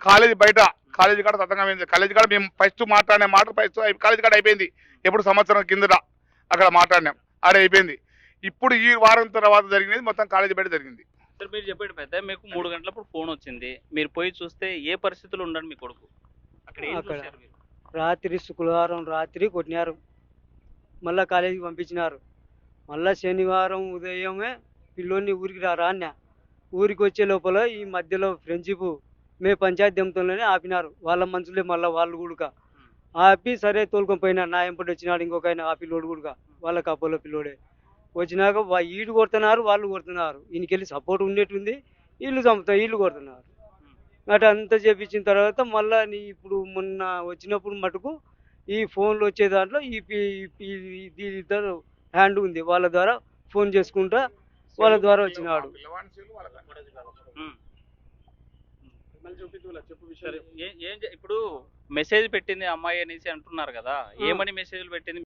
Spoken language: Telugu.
కాలేజీ బయట కాలేజీ కాడ సతంగం అయింది. కాలేజీ కాడ మేము ఫస్ట్ మాట్లాడిన మాట ఫస్ట్ కాలేజీ కాడ అయిపోయింది. ఎప్పుడు సంవత్సరం కిందట అక్కడ మాట్లాడినాం, ఆడ అయిపోయింది. ఇప్పుడు ఈ వారం తర్వాత జరిగినది మొత్తం కాలేజీ బయట జరిగింది. సార్ మీరు చెప్పండి పెద్ద, మీకు 3 గంటలప్పుడు ఫోన్ వచ్చింది, మీరు పోయి చూస్తే ఏ పరిస్థితులు ఉండండి మీ కొడుకు అక్కడ ఏం అక్కడ చూశారు మీరు? రాత్రి శుక్రవారం రాత్రి కొట్టినారు, మళ్ళా కాలేజీకి పంపించినారు. మళ్ళా శనివారం ఉదయమే పిల్లోని ఊరికి రా అన్న. ఊరికి వచ్చే లోపల ఈ మధ్యలో ఫ్రెండ్షిప్ మే పంచాయతీ దెంతలోనే ఆపినారు. వాళ్ళ మనుషులే మళ్ళీ వాళ్ళు కూడా ఆపి సరే తోలుకొని పోయినా. నా ఎంపటి వచ్చినాడు ఇంకొక ఆయన, ఆ పిల్లోడు కూడా వాళ్ళ కప్పలో పిల్లోడే. వచ్చినాక ఈడు కొడుతున్నారు, వాళ్ళు కొడుతున్నారు. ఈయనకెళ్ళి సపోర్ట్ ఉండేటుంది, వీళ్ళు చంపుతారు, వీళ్ళు కొడుతున్నారు. అటు అంతా చేపించిన తర్వాత మళ్ళా ఇప్పుడు మొన్న వచ్చినప్పుడు మటుకు ఈ ఫోన్లు వచ్చే దాంట్లో ఈ ఇద్దరు హ్యాండ్ ఉంది, వాళ్ళ ద్వారా ఫోన్ చేసుకుంటా వాళ్ళ ద్వారా వచ్చినాడు. ఉమ్. సరే, ఇప్పుడు మెసేజ్ పెట్టింది అమ్మాయి అనేసి అంటున్నారు కదా, ఏమని మెసేజ్లు పెట్టింది?